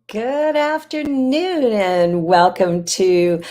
Good afternoon and welcome to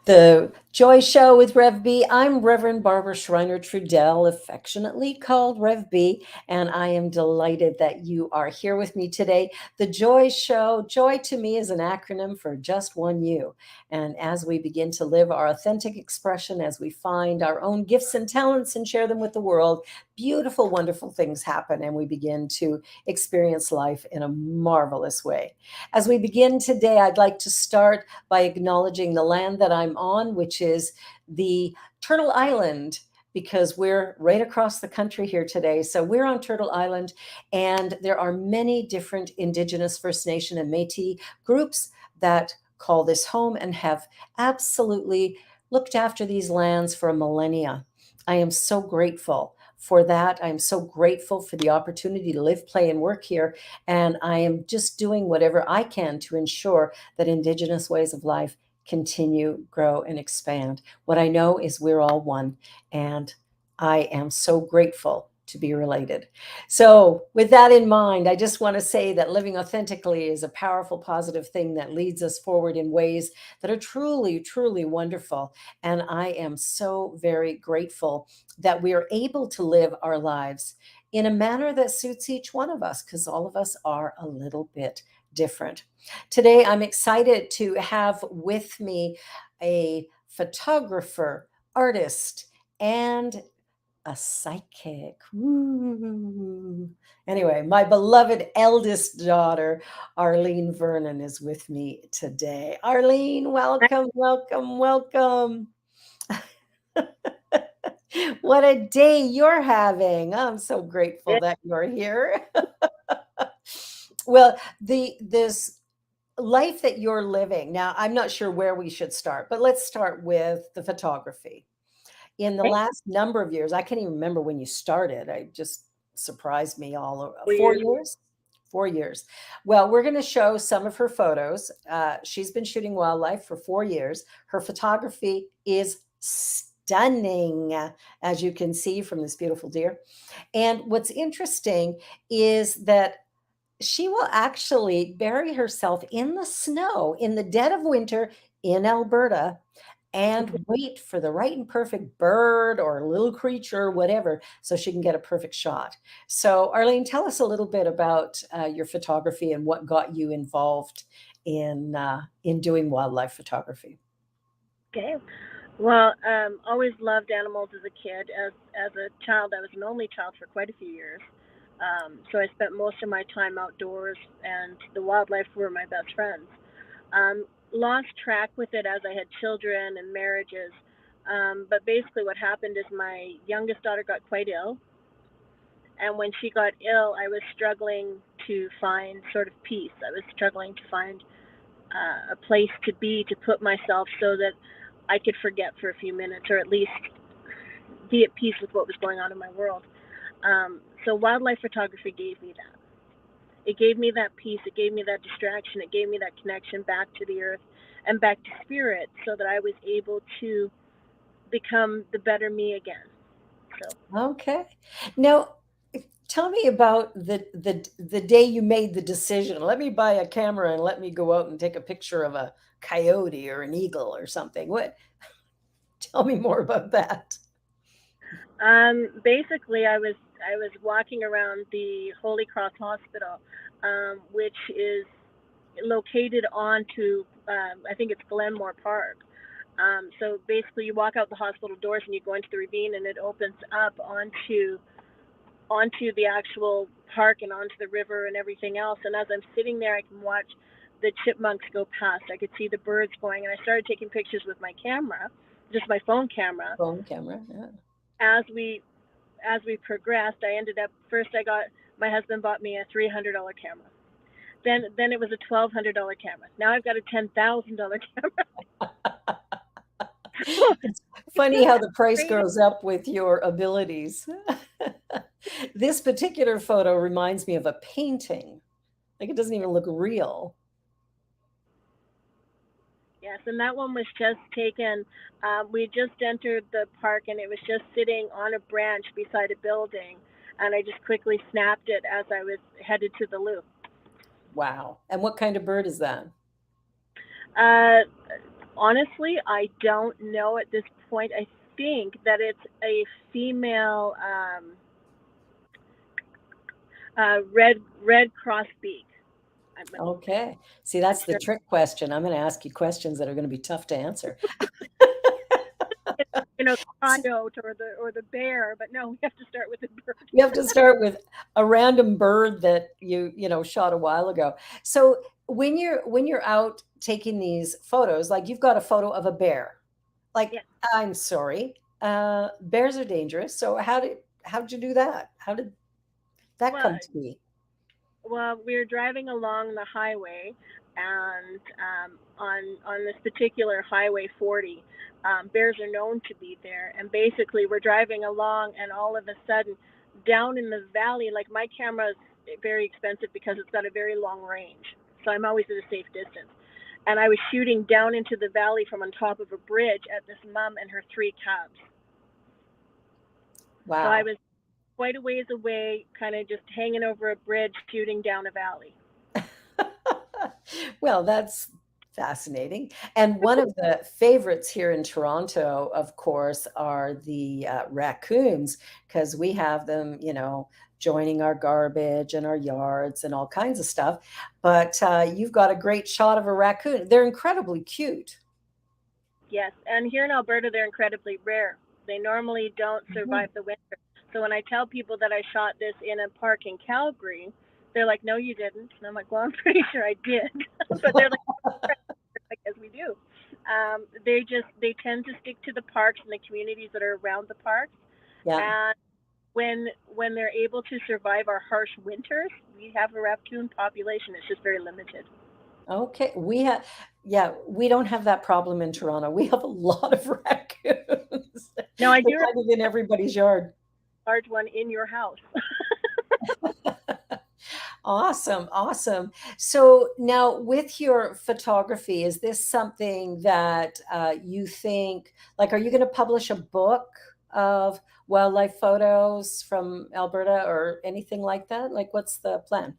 the Joy Show with Rev B. I'm Reverend Barbara Schreiner Trudell, affectionately called Rev B, and I am delighted that you are here with me today. The Joy Show, joy to me is an acronym for just one you. And as we begin to live our authentic expression, as we find our own gifts and talents and share them with the world, beautiful, wonderful things happen, and we begin to experience life in a marvelous way. As we begin today, I'd like to start by acknowledging the land that I'm on, which is the Turtle Island, because we're right across the country here today. So we're on Turtle Island, and there are many different Indigenous, First Nation, and Métis groups that call this home and have absolutely looked after these lands for millennia. I am so grateful for that. I'm so grateful for the opportunity to live, play, and work here. And I am just doing whatever I can to ensure that Indigenous ways of life continue, grow, and expand. What I know is we're all one, and I am so grateful to be related. So, with that in mind, I just want to say that living authentically is a powerful, positive thing that leads us forward in ways that are truly, truly wonderful. And I am so very grateful that we are able to live our lives in a manner that suits each one of us, because all of us are a little bit different. Today, I'm excited to have with me a photographer, artist, and a psychic. Woo. Anyway, my beloved eldest daughter, Arlene Vernon, is with me today. Arlene, welcome, welcome, welcome. What a day you're having. I'm so grateful Yeah, that you're here. Well, this life that you're living. Now, I'm not sure where we should start, but let's start with the photography. In the okay. last number of years, I can't even remember when you started. I just surprised me all over. 4 4 years. years? 4 years. Well, we're gonna show some of her photos. She's been shooting wildlife for 4 years. Her photography is stunning, as you can see from this beautiful deer. And what's interesting is that she will actually bury herself in the snow in the dead of winter in Alberta and wait for the right and perfect bird or little creature, whatever, so she can get a perfect shot. So, Arlene, tell us a little bit about your photography and what got you involved in doing wildlife photography. Okay. Well, always loved animals as a kid. As a child, I was an only child for quite a few years. So I spent most of my time outdoors, and the wildlife were my best friends. Lost track with it as I had children and marriages. But basically, what happened is my youngest daughter got quite ill, and when she got ill, I was struggling to find sort of peace. I was struggling to find a place to be, to put myself so that I could forget for a few minutes, or at least be at peace with what was going on in my world. So wildlife photography gave me that. It gave me that peace. It gave me that distraction. It gave me that connection back to the earth and back to spirit, so that I was able to become the better me again. So Okay. Now, tell me about the day you made the decision. Let me buy a camera and let me go out and take a picture of a coyote or an eagle or something. What? Tell me more about that. basically, I was walking around the Holy Cross Hospital, which is located onto I think it's Glenmore Park. So basically, you walk out the hospital doors and you go into the ravine, and it opens up onto the actual park and onto the river and everything else. And as I'm sitting there, I can watch the chipmunks go past. I could see the birds going, and I started taking pictures with my camera, just my phone camera. Phone camera. Yeah. As we progressed, I ended up first. I got my husband bought me a $300 camera. Then it was a $1,200 camera. Now I've got a $10,000 camera. It's funny how the price Crazy. goes up with your abilities. This particular photo reminds me of a painting. Like it doesn't even look real. Yes, and that one was just taken. We just entered the park, and it was just sitting on a branch beside a building, and I just quickly snapped it as I was headed to the loop. Wow. And what kind of bird is that? Uh, Honestly, I don't know at this point. I think that it's a female red crossbeak. I'm Okay. See, that's the sure trick question. I'm going to ask you questions that are going to be tough to answer. it's, the coyote or the bear, but no, we have to start with the bird. You have to start with a random bird that shot a while ago. So when you're out taking these photos, like you've got a photo of a bear. Like, Yeah. I'm sorry, bears are dangerous. So how'd you do that? How did that Well, come to be? we were driving along the highway, and on this particular Highway 40, bears are known to be there. And basically, we're driving along, and all of a sudden, down in the valley, like my camera is very expensive because it's got a very long range, so I'm always at a safe distance. And I was shooting down into the valley from on top of a bridge at this mom and her three cubs. So I Wow. was quite a ways away, kind of just hanging over a bridge, shooting down a valley. Well, that's fascinating. And one of the favorites here in Toronto, of course, are the raccoons, because we have them, joining our garbage and our yards and all kinds of stuff. But you've got a great shot of a raccoon. They're incredibly cute. Yes, and here in Alberta, they're incredibly rare. They normally don't Mhm. survive the winter. So when I tell people that I shot this in a park in Calgary, they're like, "No, you didn't." And I'm like, "Well, I'm pretty sure I did," but they're like, "Like, yes, we do." They tend to stick to the parks and the communities that are around the parks, Yeah. and when they're able to survive our harsh winters, we have a raccoon population. It's just very limited. Okay. Yeah, we don't have that problem in Toronto. We have a lot of raccoons. Now I They're do have kind of in everybody's yard. a large one in your house. Awesome, awesome. So now with your photography, is this something that you think, like, are you going to publish a book of wildlife photos from Alberta or anything like that? Like, what's the plan?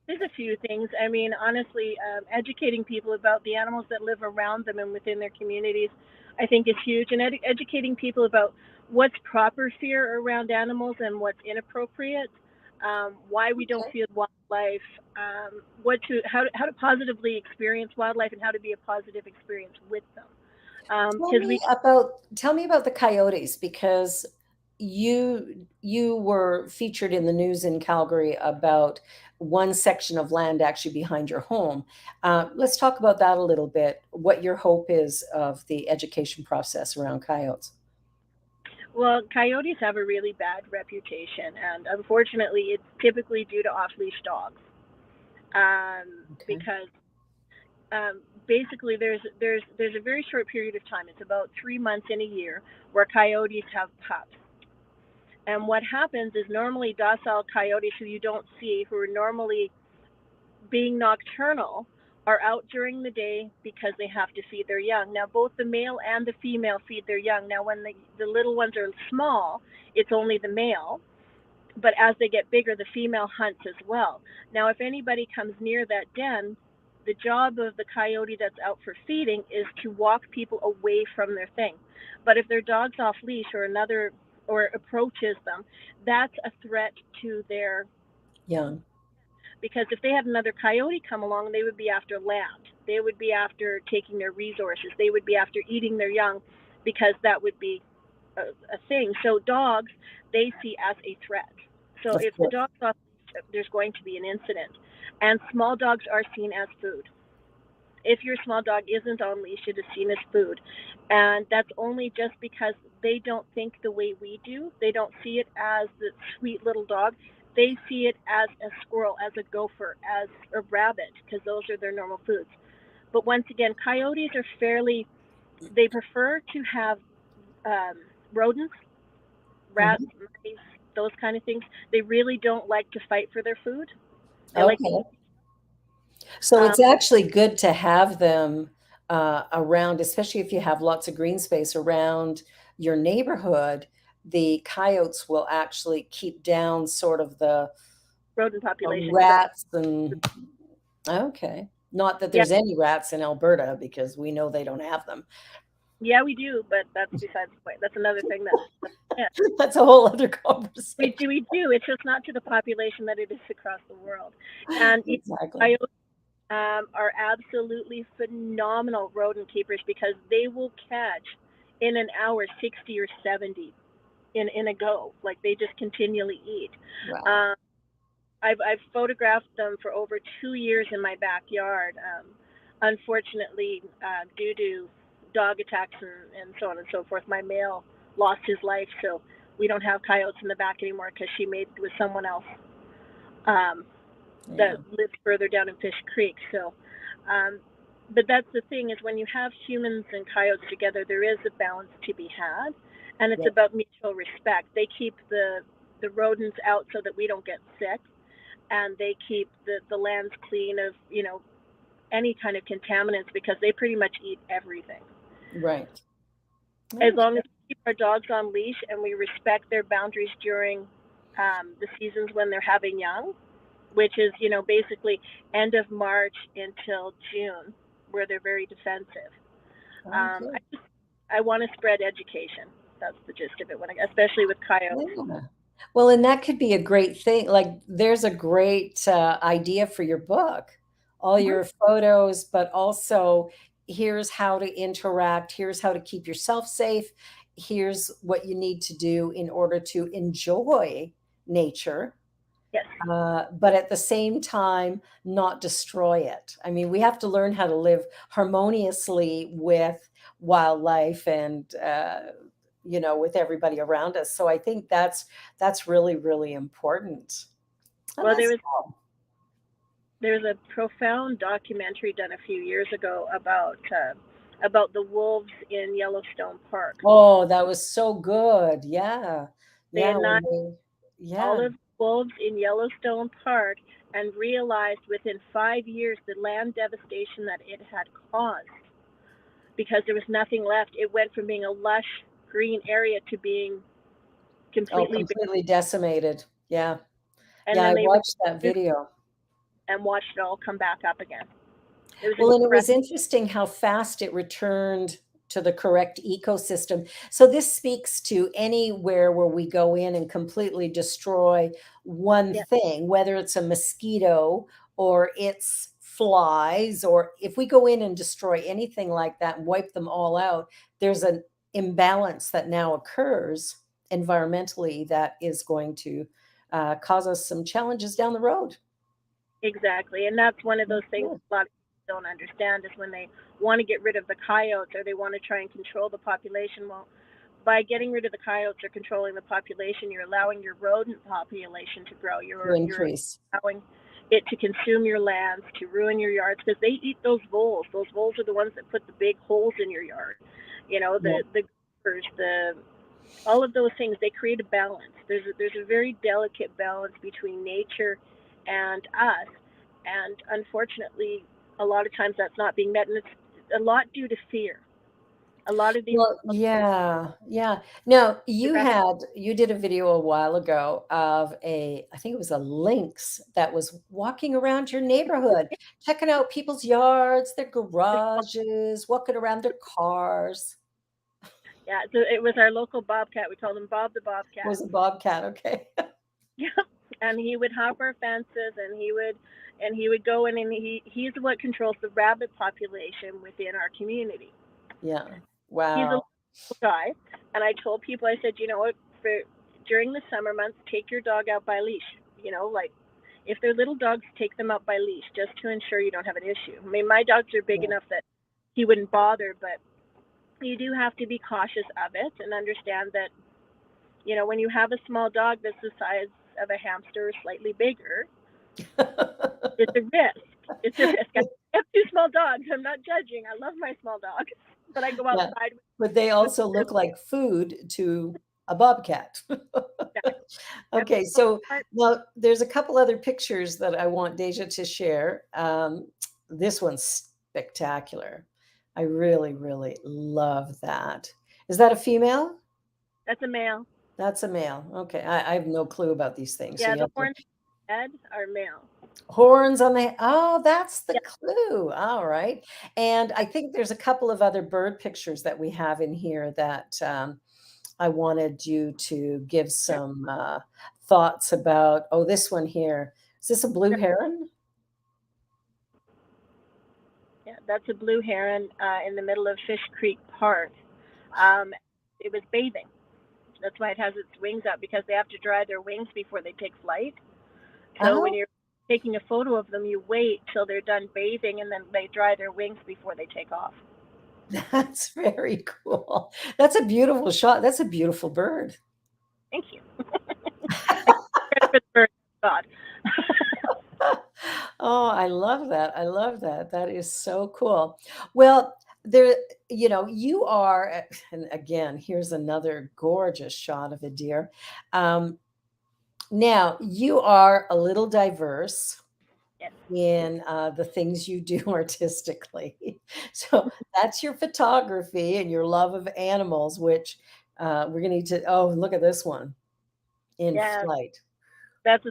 There's a few things. I mean, honestly, educating people about the animals that live around them and within their communities, I think, is huge. And educating people about what's proper fear around animals and what's inappropriate, why we don't Okay. feed wildlife, how to positively experience wildlife, and how to be a positive experience with them. Tell Because me tell me about the coyotes, because you were featured in the news in Calgary about one section of land actually behind your home. Let's talk about that a little bit. What your hope is of the education process around coyotes. well, coyotes have a really bad reputation, and unfortunately, it's typically due to off-leash dogs. Okay. Because basically there's a very short period of time. It's about 3 months in a year where coyotes have pups. And what happens is normally docile coyotes who you don't see, who are normally being nocturnal, are out during the day because they have to feed their young. Now, both the male and the female feed their young. Now, when the little ones are small, it's only the male, but as they get bigger, the female hunts as well. Now, if anybody comes near that den, the job of the coyote that's out for feeding is to walk people away from their thing. But if their dog's off leash or approaches them, that's a threat to their, Young. because if they had another coyote come along, they would be after land. They would be after taking their resources. They would be after eating their young, because that would be a thing. So dogs, they see as a threat. So Of if the course. dog's off, there's going to be an incident. And small dogs are seen as food. If your small dog isn't on leash, it is seen as food. And that's only just because they don't think the way we do. They don't see it as the sweet little dog. They see it as a squirrel, as a gopher, as a rabbit, because those are their normal foods. But once again, coyotes are fairly, they prefer to have um, rodents, rats, Mhm. mice, those kind of things. They really don't like to fight for their food. They like to Okay. eat. So Um, it's actually good to have them around, especially if you have lots of green space around your neighborhood. The coyotes will actually keep down sort of the Rodent population, because rats and Okay. Not that Yeah, there's any rats in Alberta because we know they don't have them. yeah, we do, but that's besides the point. That's another thing that yeah, That's a whole other we conversation. do. We do. It's just not to the population that it is across the world. And Exactly. coyotes are absolutely phenomenal rodent keepers because they will catch in an hour 60 or 70 in a go. Like they just continually eat. Wow. Um, I've photographed them for over 2 years in my backyard. Unfortunately, due to dog attacks and so on and so forth, my male lost his life. So we don't have coyotes in the back anymore because she mated with someone else um, Yeah. that lives further down in Fish Creek. So, um, but that's the thing is when you have humans and coyotes together, there is a balance to be had, and it's Yeah. about mutual respect. They keep the rodents out so that we don't get sick, and they keep the lands clean of any kind of contaminants because they pretty much eat everything. Right. As long Okay. as we keep our dogs on leash and we respect their boundaries during the seasons when they're having young, which is basically end of March until June, where they're very defensive. Okay. I want to spread education. That's the gist of it, especially with coyotes. Yeah. Well, and that could be a great thing. Like, there's a great idea for your book, all Mm-hmm. your photos, but also here's how to interact, here's how to keep yourself safe, here's what you need to do in order to enjoy nature, Yes. but at the same time, not destroy it. I mean, we have to learn how to live harmoniously with wildlife and with everybody around us. So I think that's really really important. And Well, that's there was a profound documentary done a few years ago about the wolves in Yellowstone Park. oh, that was so good. Yeah, They yeah. When annihilated they, all yeah, of the wolves in Yellowstone Park and realized within 5 years the land devastation that it had caused because there was nothing left. It went from being a lush green area to being oh, completely bare. completely decimated. Yeah, And yeah. I then they watched that removed video. and watched it all come back up again. It was Well, and it incredible. was interesting how fast it returned to the correct ecosystem. So this speaks to anywhere where we go in and completely destroy one Yeah, thing, whether it's a mosquito or it's flies, or if we go in and destroy anything like that and wipe them all out, there's an imbalance that now occurs environmentally that is going to cause us some challenges down the road. exactly. And that's one of those things Yeah. a lot of people don't understand is when they want to get rid of the coyotes or they want to try and control the population. Well, by getting rid of the coyotes or controlling the population, you're allowing your rodent population to grow. To You're increase. allowing it to consume your lands, to ruin your yards because they eat those voles. Those voles are the ones that put the big holes in your yard. Yeah. The gophers, the all of those things they create a balance. There's a very delicate balance between nature and us, and unfortunately, a lot of times that's not being met, and it's a lot due to fear. A lot of these Well, yeah, yeah. Now, you did a video a while ago of I think it was a lynx that was walking around your neighborhood, checking out people's yards, their garages, walking around their cars. yeah, so it was our local bobcat. We called him Bob the It Bobcat. was a bobcat, okay. Yeah, and he would hop our fences, and he would go in, and he's what controls the rabbit population within our community. Yeah. He's a Wow. little guy, and I told people, I said, you know what, for during the summer months, take your dog out by leash. Like if they're little dogs, take them out by leash just to ensure you don't have an issue. I mean, my dogs are big Yeah. enough that he wouldn't bother, but you do have to be cautious of it and understand that when you have a small dog that's the size of a hamster or slightly bigger, it's a risk. It's a risk. I have two small dogs. I'm not judging. I love my small dogs, but I go Yeah. outside But they with also look like food to a bobcat. that. And Okay, so now there's a couple other pictures that I want Deja to share. This one's spectacular. I really, really love that. Is that a female? that's a male. That's a male. Okay, I have no clue about these things. So Yeah, you the have to, horns head are male. Horns on the oh, that's the Yeah. clue. All right. And I think there's a couple of other bird pictures that we have in here that I wanted you to give Sure. some thoughts about. Oh, this one here. Is this a blue Sure. heron? Yeah, that's a blue heron in the middle of Fish Creek Park. Um, it was bathing. That's why it has its wings up because they have to dry their wings before they take flight. So when Oh, you're taking a photo of them, you wait till they're done bathing and then they dry their wings before they take off. that's very cool. That's a beautiful shot. That's a beautiful bird. Thank you. I give credit for the bird, God. Oh, I love that. I love that. That is so cool. Well, there, you are, and again, here's another gorgeous shot of a deer. Um, Now, you are a little diverse Yes. in the things you do artistically. So that's your photography and your love of animals, which we're going to need to. Oh, look at this one in Yeah, flight. that's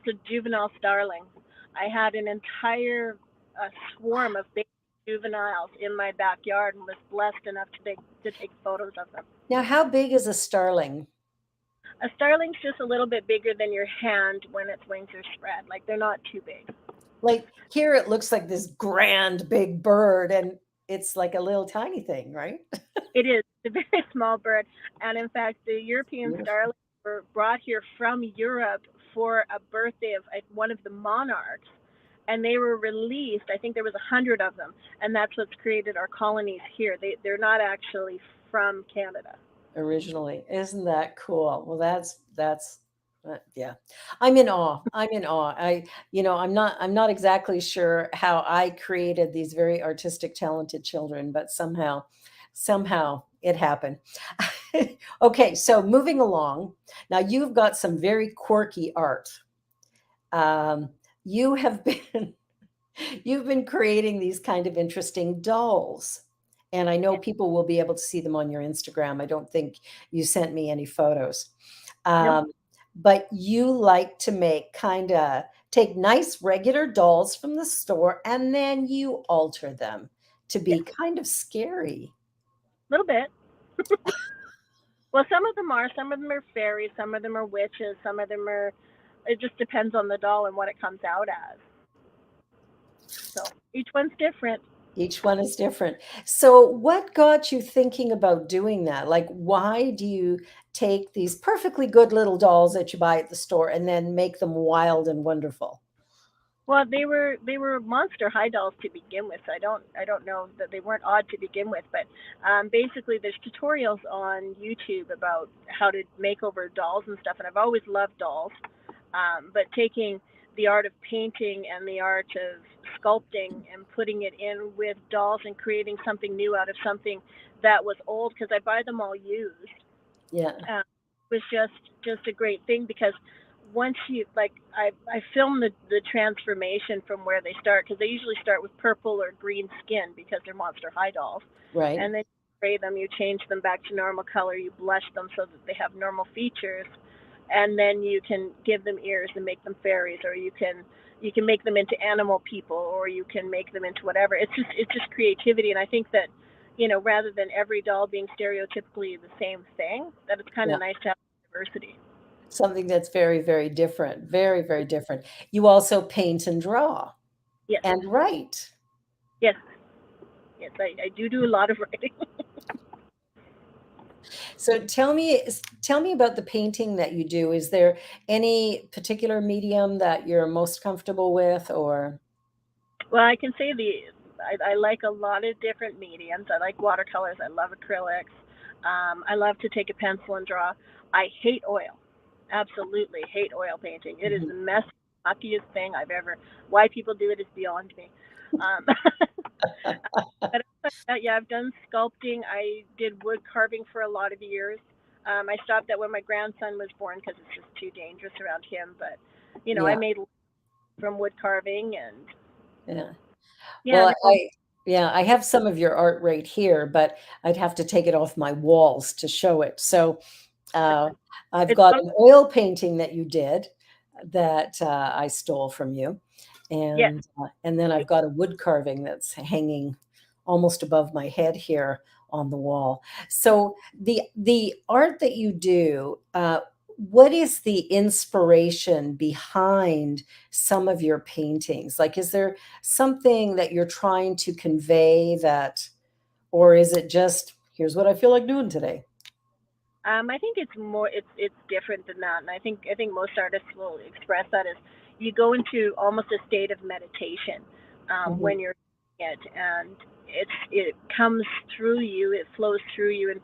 a juvenile starling. I had an entire swarm of baby juveniles in my backyard and was blessed enough to take photos of them. Now, how big is a starling? A starling's just a little bit bigger than your hand when its wings are spread. Like they're not too big. Like here, it looks like this grand big bird, and it's like a little tiny thing, right? It is a very small bird, and in fact, the European Beautiful. starlings were brought here from Europe for a birthday of one of the monarchs, and they were released. I think there was 100 of them, and that's what's created our colonies here. They're not actually from Canada. Originally. Isn't that cool? Well, that's yeah. I'm in awe. I'm in awe. I'm not exactly sure how I created these very artistic, talented children, but somehow it happened. Okay, so moving along. Now you've got some very quirky art. Um, you have been You've been creating these kind of interesting dolls. And I know Yeah. people will be able to see them on your Instagram. I don't think you sent me any photos. Nope. Um, but you like to take nice regular dolls from the store and then you alter them to Yes. be kind of scary. A little bit. Well, some of them are. Some of them are fairies. Some of them are witches. Some of them are. It just depends on the doll and what it comes out as. So each one's different. Each one is different. So, what got you thinking about doing that? Like, why do you take these perfectly good little dolls that you buy at the store and then make them wild and wonderful? Well, they were monster high dolls to begin with. So I don't know that they weren't odd to begin with, but basically there's tutorials on YouTube about how to make over dolls and stuff. And I've always loved dolls, but taking the art of painting and the art of sculpting and putting it in with dolls and creating something new out of something that was old because I buy them all used Yeah, was just a great thing because once you like I film the transformation from where they start because they usually start with purple or green skin because they're monster high dolls, right. and then you spray them, you change them back to normal color, you blush them so that they have normal features, and then you can give them ears and make them fairies, or you can make them into animal people, or you can make them into whatever. It's just creativity, and I think that rather than every doll being stereotypically the same thing, that it's kind Yeah. of nice to have diversity. Something that's very, very different. Very, very different. You also paint and draw Yes, and write. yes, yes. I do a lot of writing. So tell me about the painting that you do. Is there any particular medium that you're most comfortable with or Well, I can say I like a lot of different mediums. I like watercolors. I love acrylics. I love to take a pencil and draw. I hate oil. Absolutely hate oil painting. It is Mhm. the mess luckiest thing I've ever. Why people do it is beyond me. Um, but yeah, I've done sculpting. I did wood carving for a lot of years. I stopped that when my grandson was born because it's just too dangerous around him. But I Yeah, made from wood carving and yeah. yeah, Well, the whole. I have some of your art right here, but I'd have to take it off my walls to show it. So, uh, I've It's got fun. an oil painting that you did that, I stole from you. Yes. And then I've got a wood carving that's hanging almost above my head here on the wall. So the art that you do, what is the inspiration behind some of your paintings? Like, is there something that you're trying to convey that, or is it just here's what I feel like doing today? I think it's more it's different than that, and I think most artists will express that as you go into almost a state of meditation Mhm. when you're doing it, and it comes through you, it flows through you and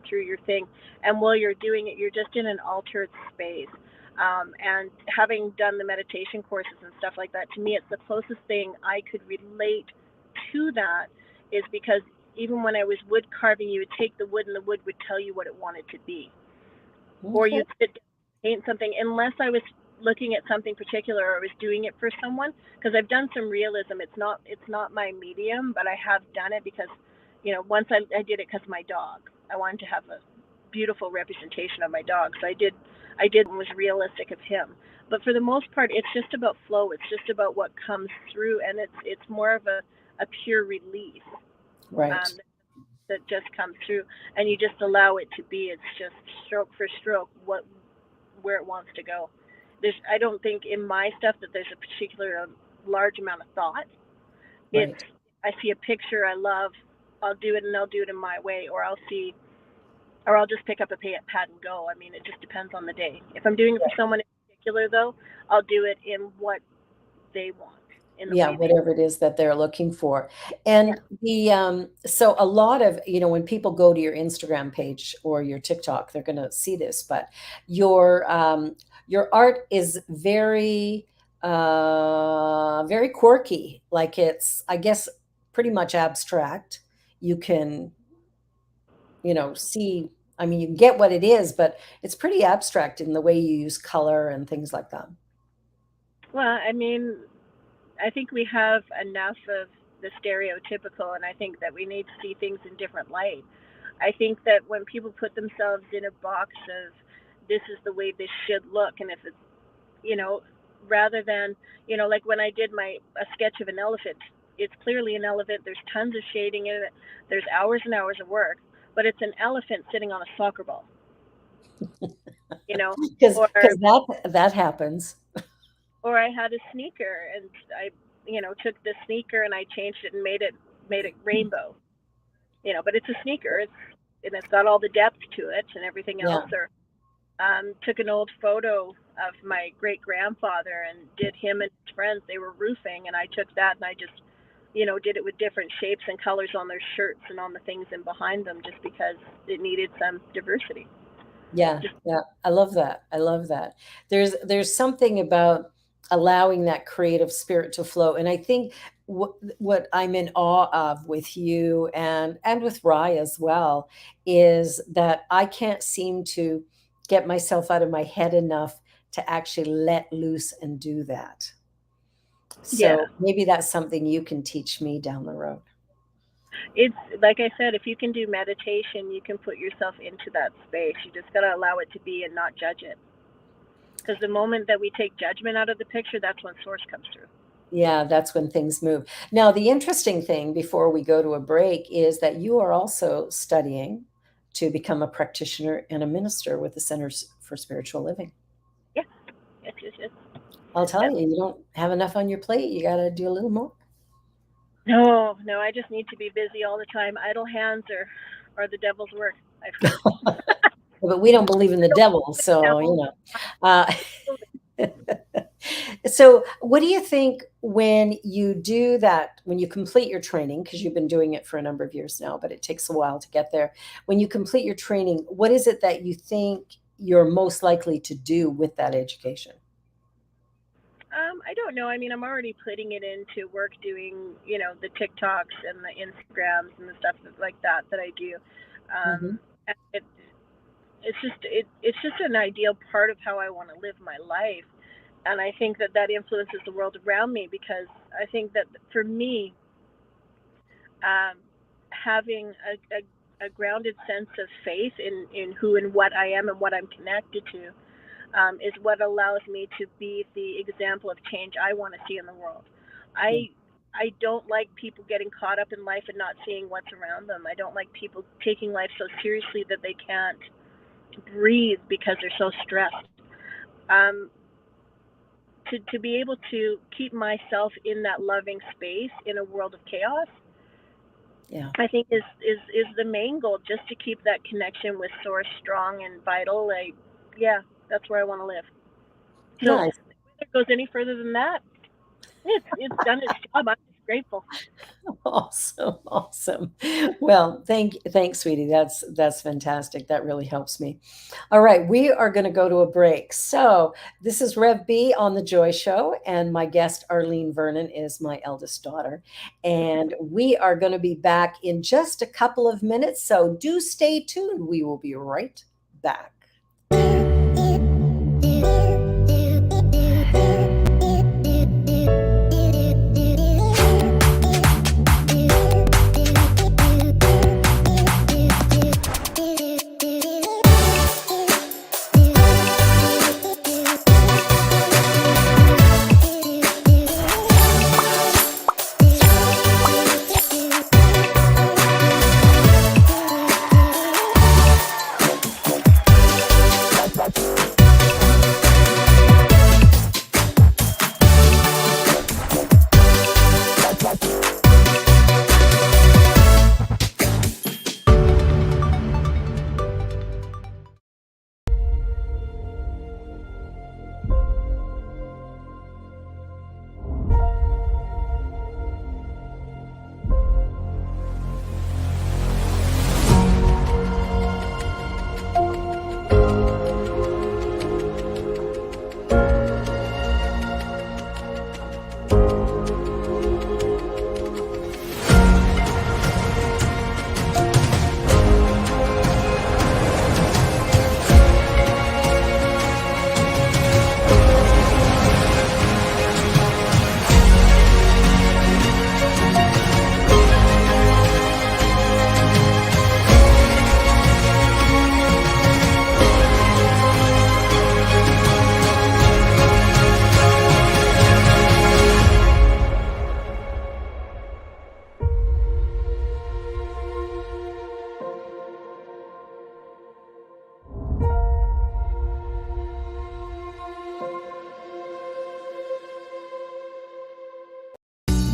through your thing, and while you're doing it, you're just in an altered space. And having done the meditation courses and stuff like that, to me, it's the closest thing I could relate to that is because even when I was wood carving, you would take the wood and the wood would tell you what it wanted to be. Or Okay. you'd sit down and paint something, unless I was looking at something particular or I was doing it for someone. Because I've done some realism. It's not my medium, but I have done it because, once I did it because my dog. I wanted to have a beautiful representation of my dog, so I did what was realistic of him. But for the most part, it's just about flow. It's just about what comes through, and it's more of a pure release. Right. Um, that just comes through, and you just allow it to be. It's just stroke for stroke where it wants to go. I don't think in my stuff that there's a particular large amount of thought. It's Right. I see a picture I love, I'll do it and I'll do it in my way, or I'll just pick up a pad and go. I mean, it just depends on the day. If I'm doing it for someone in particular, though, I'll do it in what they want, in the Yeah, way they. whatever it is that they're looking for. Yeah. And so a lot of, when people go to your Instagram page or your TikTok, they're going to see this, but your art is very quirky. Like it's, I guess, pretty much abstract. You can, see, I mean, you can get what it is, but it's pretty abstract in the way you use color and things like that. Well, I mean, I think we have enough of the stereotypical, and I think that we need to see things in different light. I think that when people put themselves in a box of this is the way this should look, and if it's, you know, rather than, like when I did a sketch of an elephant, it's clearly an elephant. There's tons of shading in it. There's hours and hours of work, but it's an elephant sitting on a soccer ball, you know, Because or that happens. I had a sneaker and I, took the sneaker and I changed it and made it rainbow. But it's a sneaker. It's got all the depth to it and everything else. Yeah. Or took an old photo of my great grandfather and did him and his friends. They were roofing, and I took that and I just, did it with different shapes and colors on their shirts and on the things in behind them, just because it needed some diversity. Yeah, Just yeah. I love that. I love that. There's something about allowing that creative spirit to flow. And I think what I'm in awe of with you and with Rye as well is that I can't seem to get myself out of my head enough to actually let loose and do that. yeah. So maybe that's something you can teach me down the road. It's like I said, if you can do meditation, you can put yourself into that space. You just gotta allow it to be and not judge it. Because the moment that we take judgment out of the picture, that's when source comes through. Yeah, that's when things move. Now, the interesting thing before we go to a break is that you are also studying to become a practitioner and a minister with the Centers for Spiritual Living. Yes, yes, yes, yes. I'll tell Yep. you, you don't have enough on your plate. You got to do a little more. No, no, I just need to be busy all the time. Idle hands are the devil's work, I've heard. But we don't believe in the I don't devil, believe in so, devils. uh, so, what do you think when you do that, when you complete your training, because you've been doing it for a number of years now, but it takes a while to get there. When you complete your training, what is it that you think you're most likely to do with that education? I don't know. I mean, I'm already putting it into work doing, the TikToks and the Instagrams and the stuff like that I do. Hmm. And it's just an ideal part of how I want to live my life, and I think that that influences the world around me, because I think that for me, um, having a grounded sense of faith in who and what I am and what I'm connected to, is what allows me to be the example of change I want to see in the world. Yeah. I don't like people getting caught up in life and not seeing what's around them. I don't like people taking life so seriously that they can't breathe because they're so stressed. Um, to be able to keep myself in that loving space in a world of chaos, Yeah. I think is the main goal. Just to keep that connection with Source strong and vital. Yeah, that's where I want to live. So Nice. if it goes any further than that, it's done its job. I'm just grateful. Awesome. Awesome. Well, thanks, sweetie. That's fantastic. That really helps me. All right, we are going to go to a break. So, this is Rev B on the Joy Show, and my guest Arlene Vernon is my eldest daughter. And we are going to be back in just a couple of minutes, so do stay tuned. We will be right back.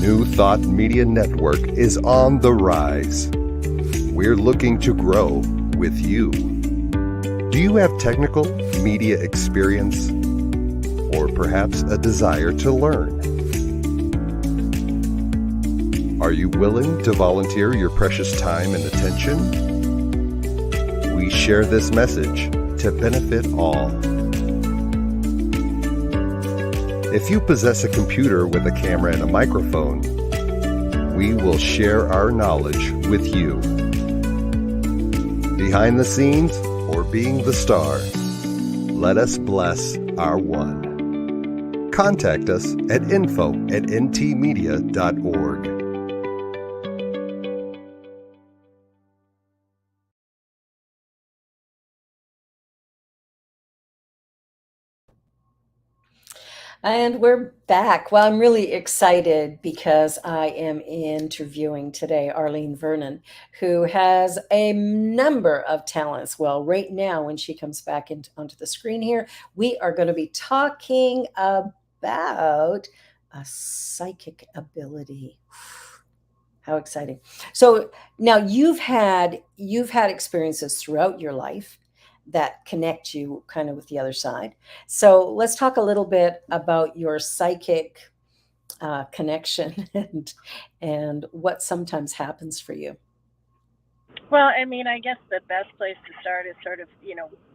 New Thought Media Network is on the rise. We're looking to grow with you. Do you have technical media experience or perhaps a desire to learn? Are you willing to volunteer your precious time and attention? We share this message to benefit all. If you possess a computer with a camera and a microphone, we will share our knowledge with you. Behind the scenes or being the star, let us bless our one. Contact us at info@ntmedia.org. And we're back. Well, I'm really excited because I am interviewing today Arlene Vernon, who has a number of talents. Well, right now, when she comes back onto the screen here, we are going to be talking about a psychic ability. How exciting. So now you've had experiences throughout your life that connect you kind of with the other side. So let's talk a little bit about your psychic connection and what sometimes happens for you. Well, I mean, I guess the best place to start is sort of,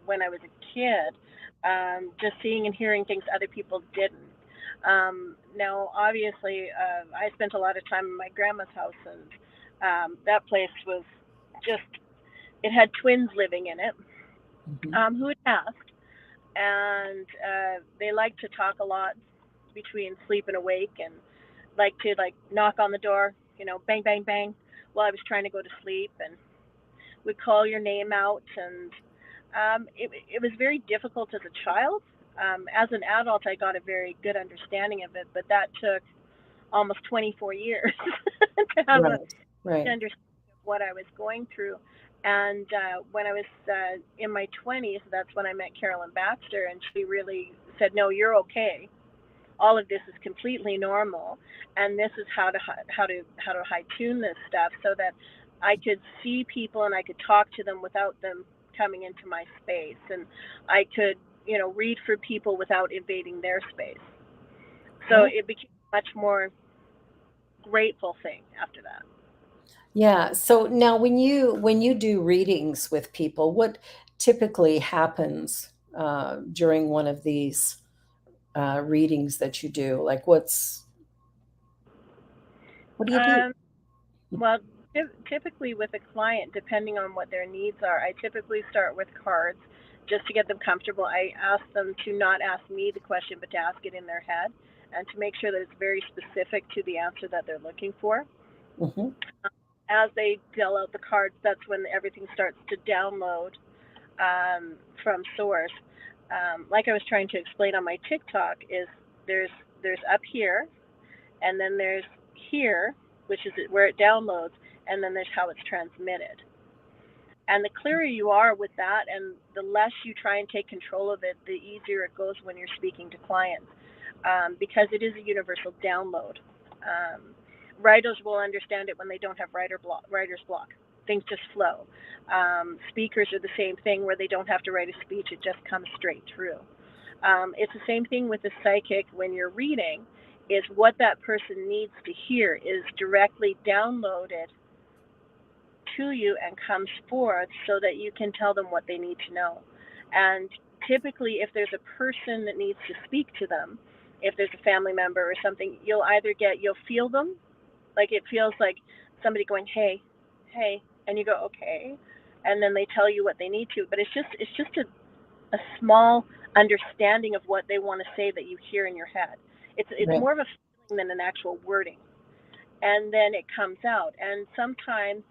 when I was a kid, just seeing and hearing things other people didn't. Now, obviously, I spent a lot of time in my grandma's house, and that place was just, it had twins living in it, Mhm. who had passed, and they liked to talk a lot between sleep and awake, and like to like knock on the door, bang, bang, bang, while I was trying to go to sleep, and would call your name out, and it was very difficult as a child As an adult, I got a very good understanding of it, but that took almost 24 years to have a Right. Right. understanding of what I was going through. And when I was in my 20s, that's when I met Carolyn Baxter, and she really said, "No, you're okay. All of this is completely normal, and this is how to high tune this stuff so that I could see people and I could talk to them without them coming into my space, and I could, read for people without invading their space." So Oh, it became a much more grateful thing after that. yeah. So now when you do readings with people, what typically happens during one of these readings that you do? Like what do you do? Um, well, typically with a client, depending on what their needs are, I typically start with cards just to get them comfortable. I ask them to not ask me the question, but to ask it in their head and to make sure that it's very specific to the answer that they're looking for. Hmm. As they deal out the cards, that's when everything starts to download from source. Like I was trying to explain on my TikTok, is there's up here, and then there's here, which is where it downloads, and then there's how it's transmitted. And the clearer you are with that, and the less you try and take control of it, the easier it goes when you're speaking to clients, because it is a universal download. Um, Writers will understand it when they don't have writer's block. Things just flow. Speakers are the same thing, where they don't have to write a speech; it just comes straight through. It's the same thing with a psychic when you're reading. Is what that person needs to hear is directly downloaded to you and comes forth so that you can tell them what they need to know. And typically, if there's a person that needs to speak to them, if there's a family member or something, you'll feel them. Like it feels like somebody going, "Hey, hey," and you go, "Okay," and then they tell you what they need to. But it's just a small understanding of what they want to say that you hear in your head. It's Right. more of a feeling than an actual wording, and then it comes out. And sometimes,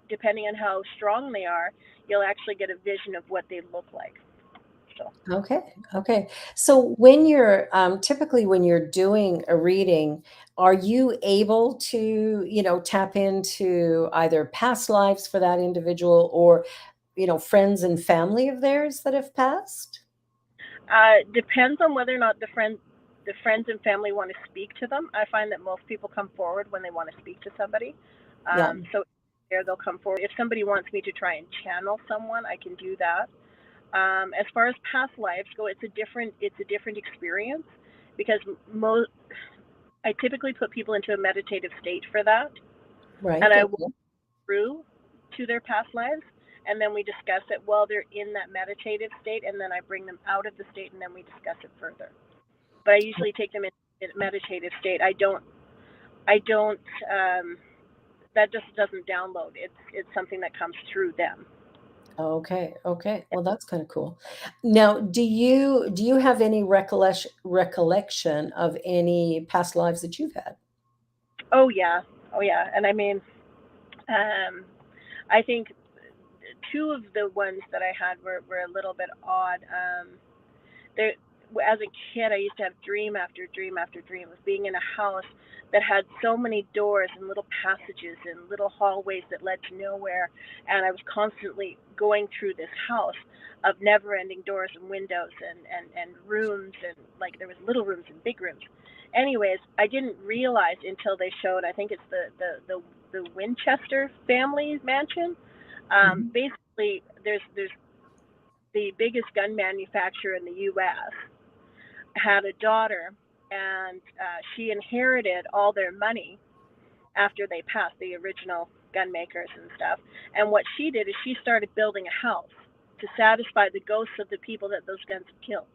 depending on how strong they are, you'll actually get a vision of what they look like. So Okay. Okay. So when you're typically when you're doing a reading, are you able to, tap into either past lives for that individual or, friends and family of theirs that have passed? depends on whether or not the friends and family want to speak to them. I find that most people come forward when they want to speak to somebody. Yeah. So there they'll come forward. If somebody wants me to try and channel someone, I can do that. As far as past lives go, it's a different experience because I typically put people into a meditative state for that, and Right. I walk Okay. through to their past lives, and then we discuss it while they're in that meditative state, and then I bring them out of the state, and then we discuss it further. But I usually take them in a meditative state. I don't. That just doesn't download. It's something that comes through them. Okay. Okay. Well, that's kind of cool. Now, do you have any recollection of any past lives that you've had? Oh yeah, oh yeah, and I mean, um, I think two of the ones that I had were a little bit odd. There, as a kid, I used to have dream after dream after dream of being in a house that had so many doors and little passages and little hallways that led to nowhere, and I was constantly going through this house of never-ending doors and windows and rooms, and like there was little rooms and big rooms. Anyways, I didn't realize until they showed. I think it's the Winchester family mansion. Mhm. Basically, there's the biggest gun manufacturer in the U.S. had a daughter, and she inherited all their money after they passed, the original gun makers and stuff. And what she did is she started building a house to satisfy the ghosts of the people that those guns had killed.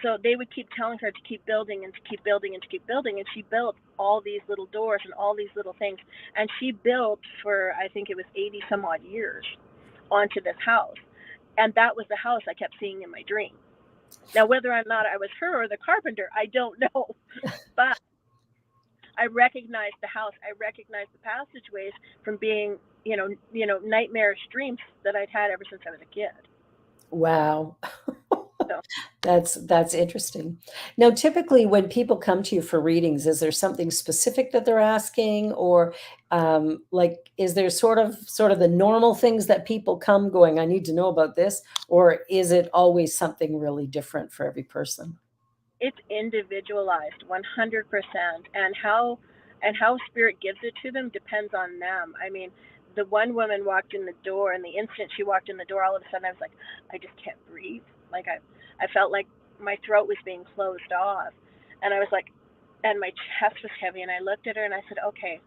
So they would keep telling her to keep building and to keep building and to keep building, and she built all these little doors and all these little things, and she built for, I think it was 80 some odd years, onto this house. And that was the house I kept seeing in my dream. Now, whether or not I was her or the carpenter, I don't know. But I recognized the house. I recognized the passageways from being, nightmarish dreams that I'd had ever since I was a kid. Wow. So That's interesting. Now, typically, when people come to you for readings, is there something specific that they're asking, or like, is there sort of the normal things that people come going, "I need to know about this," or is it always something really different for every person? it's individualized 100%, and how spirit gives it to them depends on them. I mean, the one woman walked in the door, and the instant she walked in the door, all of a sudden I was like, I just can't breathe. Like I felt like my throat was being closed off, and I was like, and my chest was heavy, and I looked at her and I said, okay,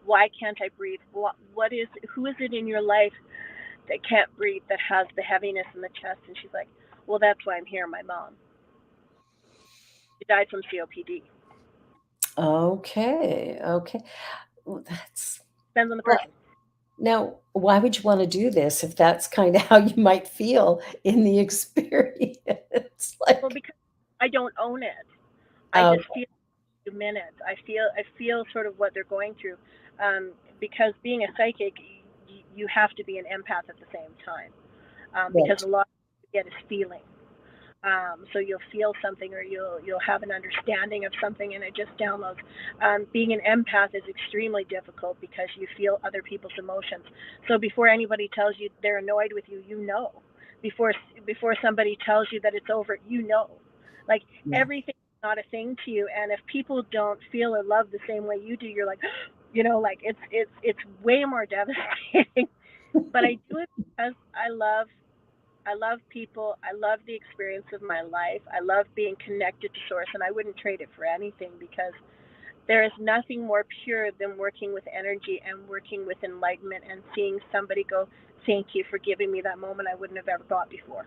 why can't I breathe? What is, who is it in your life that can't breathe, that has the heaviness in the chest? And she's like, well, that's why I'm here, my mom. She died from COPD. Okay, okay. Well, that's Depends on the well, person. now, why would you wanna do this if that's kinda how you might feel in the experience? Well, Like, because I don't own it. I oh, just feel 2 minutes. I feel sort of what they're going through, because being a psychic, you have to be an empath at the same time, because right, a lot you get is feeling. So you'll feel something, or you'll have an understanding of something, and it just downloads. Being an empath is extremely difficult because you feel other people's emotions. So before anybody tells you they're annoyed with you, you know. Before before somebody tells you that it's over, you know. Like, yeah. everything is not a thing to you, and if people don't feel or love the same way you do, you're like, like it's way more devastating. But I do it because I love people. I love the experience of my life. I love being connected to Source, and I wouldn't trade it for anything, because there is nothing more pure than working with energy and working with enlightenment and seeing somebody go, thank you for giving me that moment I wouldn't have ever thought before.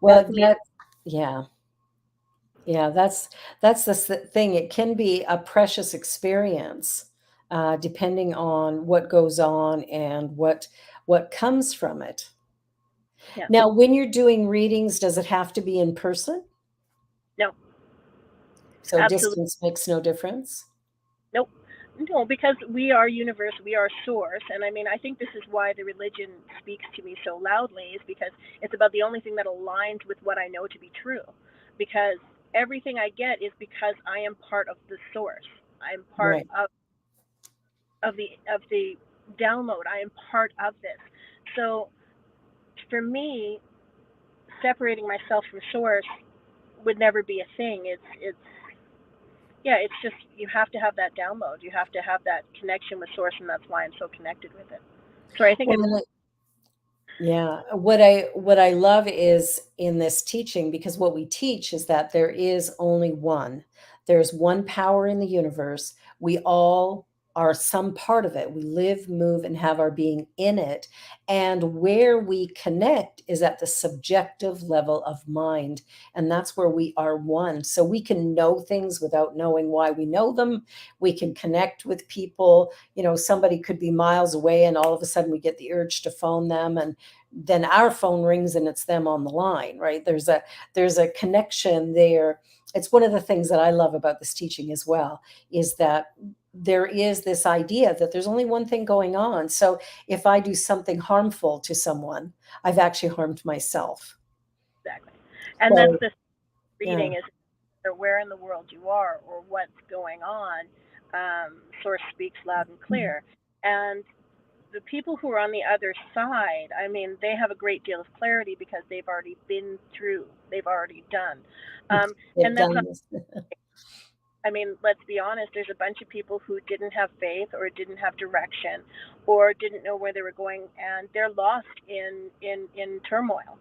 Well, That's me. that yeah, yeah, that's the thing. It can be a precious experience, depending on what goes on and what comes from it. Yeah. Now, when you're doing readings, does it have to be in person? No, So absolutely. distance makes no difference? Nope. No, because we are universe, we are source, and I mean, I think this is why the religion speaks to me so loudly, is because it's about the only thing that aligns with what I know to be true. Because everything I get is because I am part of the source. I'm part Right. of the download. I am part of this. So for me, separating myself from source would never be a thing. It's yeah, it's just, you have to have that download. You have to have that connection with source, and that's why I'm so connected with it. So I think Well, it's yeah, what I love is in this teaching, because what we teach is that there is only one. There's one power in the universe. We all are some part of it. We live, move, and have our being in it. And where we connect is at the subjective level of mind. And that's where we are one. So we can know things without knowing why we know them. We can connect with people. Somebody could be miles away, and all of a sudden we get the urge to phone them, and then our phone rings and it's them on the line, right? There's a connection there. It's one of the things that I love about this teaching as well, is that there is this idea that there's only one thing going on. So if I do something harmful to someone, I've actually harmed myself. exactly, and that's So the yeah. reading is, where in the world you are or what's going on. Source speaks loud and Mhm. clear, and the people who are on the other side, I mean, they have a great deal of clarity because they've already been through, they've already done, They've and that's done not. this. I mean, let's be honest. There's a bunch of people who didn't have faith, or didn't have direction, or didn't know where they were going, and they're lost in turmoil.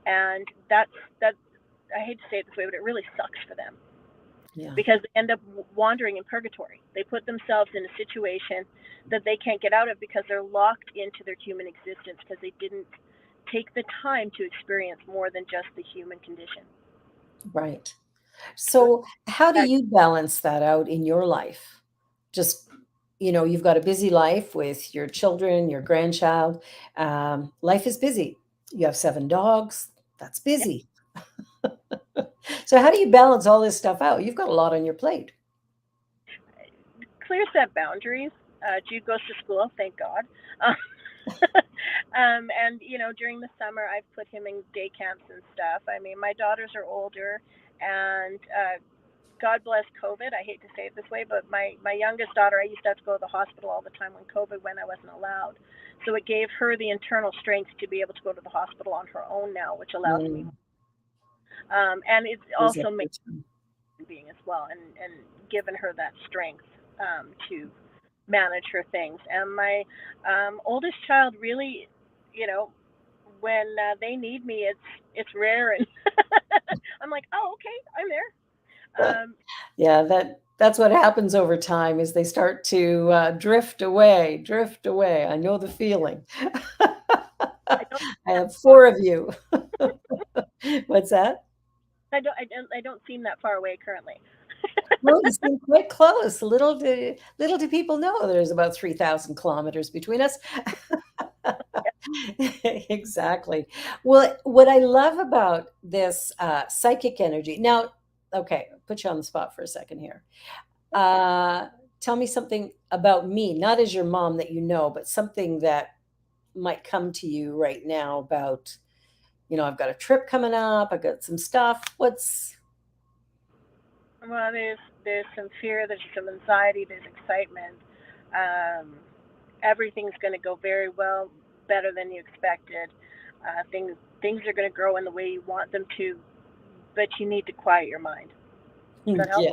And that. I hate to say it this way, but it really sucks for them, Yeah, because they end up wandering in purgatory. They put themselves in a situation that they can't get out of because they're locked into their human existence, because they didn't take the time to experience more than just the human condition. right. So So how do that, you balance that out in your life? Just, you've got a busy life with your children, your grandchild. Life is busy. You have 7 dogs. That's yeah, busy. So how do you balance all this stuff out? You've got a lot on your plate. clear set boundaries. Jude goes to school, thank God. And during the summer, I've put him in day camps and stuff. I mean, my daughters are older, and God bless COVID. I hate to say it this way, but my youngest daughter, I used to have to go to the hospital all the time when COVID went. I wasn't allowed, so it gave her the internal strength to be able to go to the hospital on her own now, which allows me. Mm, And it's is that also made good? me being as well, and given her that strength to manage her things. And my oldest child really, you know, when they need me, it's rare, and I'm like, oh, okay, I'm there. Yeah, that's what happens over time is they start to drift away, drift away. I know the feeling. I don't I that have far. four of you. What's that? I don't seem that far away currently. Well, you seem quite close. Little do people know there's about 3,000 kilometers between us. Exactly. Well, what I love about this psychic energy. Now, okay, put you on the spot for a second here. Uh, Tell me something about me, not as your mom that you know, but something that might come to you right now about, I've got a trip coming up, I've got some stuff. What's Well, there's some fear, there's some anxiety, there's excitement. Um, Everything's going to go very well, better than you expected. Things are going to grow in the way you want them to, but you need to quiet your mind. Does that help? yeah.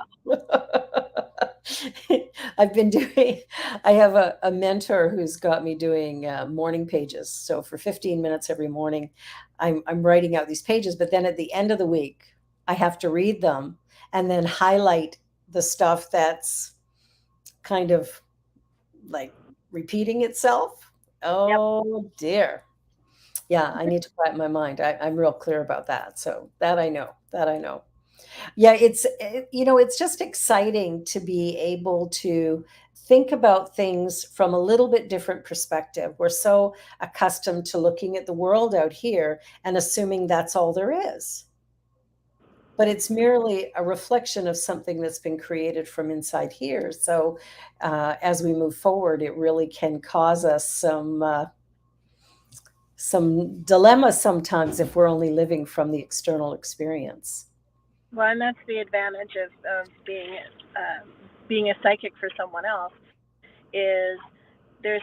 I've been doing, I have a mentor who's got me doing morning pages. So for 15 minutes every morning, I'm writing out these pages, but then at the end of the week, I have to read them and then highlight the stuff that's kind of like repeating itself. Yep. Oh dear. Yeah, I need to quiet my mind. I'm real clear about that. So that I know, that I know. Yeah, it's just exciting to be able to think about things from a little bit different perspective. We're so accustomed to looking at the world out here and assuming that's all there is. But it's merely a reflection of something that's been created from inside here. So as we move forward, it really can cause us some dilemmas sometimes if we're only living from the external experience. Well, and that's the advantage of being a psychic for someone else is there's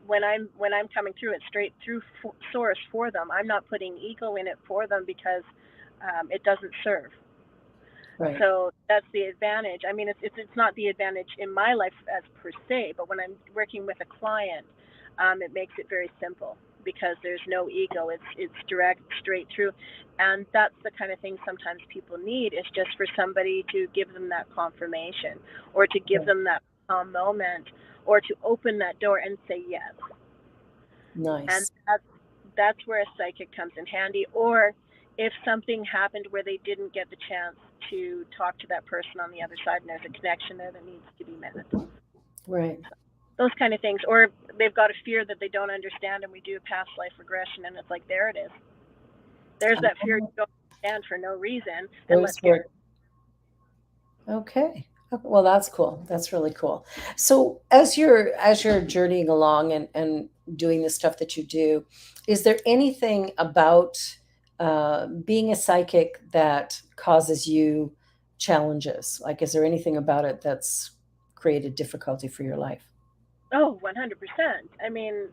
when I'm coming through it straight through source for them. I'm not putting ego in it for them because it doesn't serve. Right. So that's the advantage. I mean, it's not the advantage in my life as per se, but when I'm working with a client, it makes it very simple because there's no ego. It's direct, straight through, and that's the kind of thing sometimes people need is just for somebody to give them that confirmation, or to give them that moment, or to open that door and say yes. And Nice. that's where a psychic comes in handy. Or if something happened where they didn't get the chance to talk to that person on the other side and there's a connection there that needs to be met. Right. Those kind of things. Or they've got a fear that they don't understand and we do a past life regression and it's like, there it is. There's that fear you don't understand for no reason, and Goes let's get for okay. Well, that's cool. That's really cool. So as you're journeying along and doing the stuff that you do, is there anything about being a psychic that causes you challenges? Like, is there anything about it that's created difficulty for your life? Oh, 100%. I mean,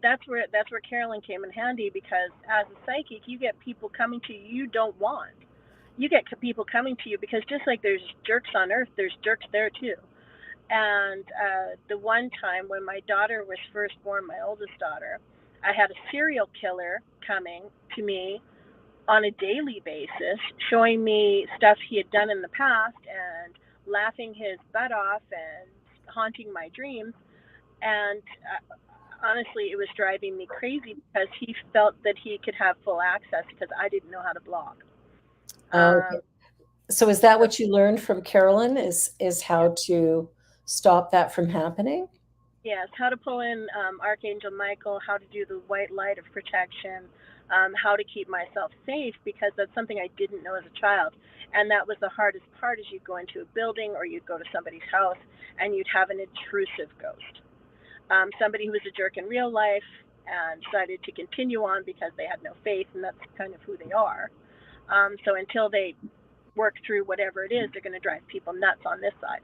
that's where Carolyn came in handy because as a psychic, you get people coming to you you don't want. You get people coming to you because just like there's jerks on Earth, there's jerks there too. And the one time when my daughter was first born, my oldest daughter, I had a serial killer coming to me on a daily basis, showing me stuff he had done in the past and laughing his butt off and haunting my dreams. And honestly, it was driving me crazy because he felt that he could have full access because I didn't know how to block. Okay. Um, So is that so what you learned from Carolyn is yeah, how to stop that from happening? yes, how to pull in Archangel Michael, how to do the white light of protection, how to keep myself safe because that's something I didn't know as a child. And that was the hardest part is you'd go into a building or you'd go to somebody's house and you'd have an intrusive ghost. Somebody who was a jerk in real life, and decided to continue on because they had no faith, and that's kind of who they are. So until they work through whatever it is, they're going to drive people nuts on this side.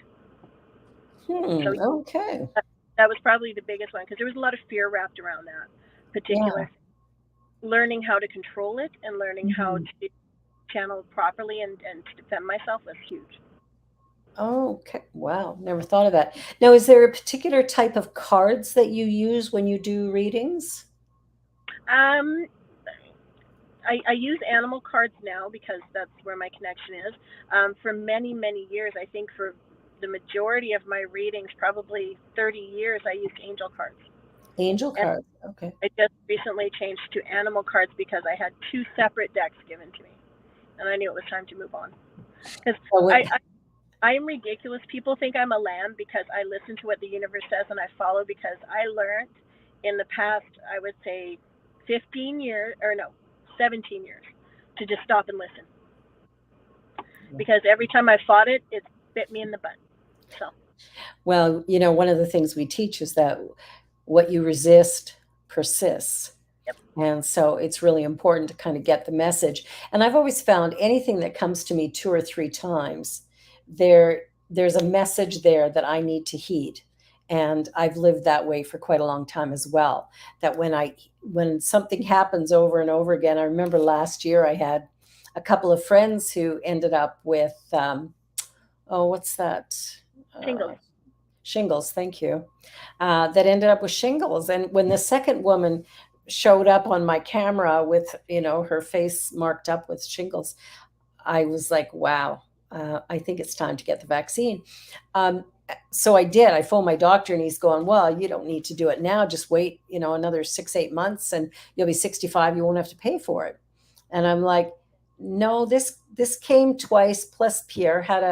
So Okay. that was probably the biggest one because there was a lot of fear wrapped around that Yeah. particular. Learning how to control it and learning how Mhm. to channel properly and to defend myself was huge. Okay. Wow. Never thought of that. Now, is there a particular type of cards that you use when you do readings? Um, I use animal cards now because that's where my connection is. For many, many years, I think for the majority of my readings, probably 30 years, I used angel cards. Angel And cards. Okay. I just recently changed to animal cards because I had two separate decks given to me. And I knew it was time to move on. Because So I, I am ridiculous. People think I'm a lamb because I listen to what the universe says and I follow because I learned in the past, I would say 15 years, or no, 17 years, to just stop and listen. Because every time I fought it, it bit me in the butt. So, well, one of the things we teach is that what you resist persists. yep. And so it's really important to kind of get the message. And I've always found anything that comes to me two or three times, there's a message there that I need to heed. And I've lived that way for quite a long time as well. That when something happens over and over again, I remember last year I had a couple of friends who ended up with oh, what's that? Shingles. Uh, Shingles, thank you. That ended up with shingles. And when the second woman showed up on my camera with, her face marked up with shingles, I was like, wow, I think it's time to get the vaccine. Um, so I did. I phoned my doctor and he's going, well, you don't need to do it now. Just wait, another 6, 8 months and you'll be 65. You won't have to pay for it. And I'm like, no, this came twice. Plus Pierre had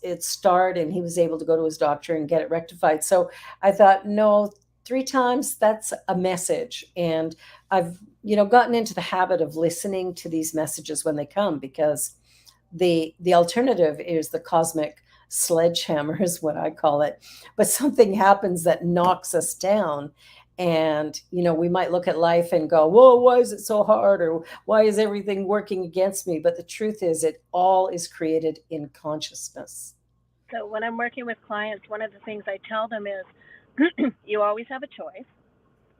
it start and he was able to go to his doctor and get it rectified. So I thought, no, 3 times, that's a message. And I've, gotten into the habit of listening to these messages when they come because the alternative is the cosmic sledgehammer is what I call it. But something happens that knocks us down. And, we might look at life and go, whoa, why is it so hard? Or why is everything working against me? But the truth is, it all is created in consciousness. So when I'm working with clients, one of the things I tell them is you always have a choice.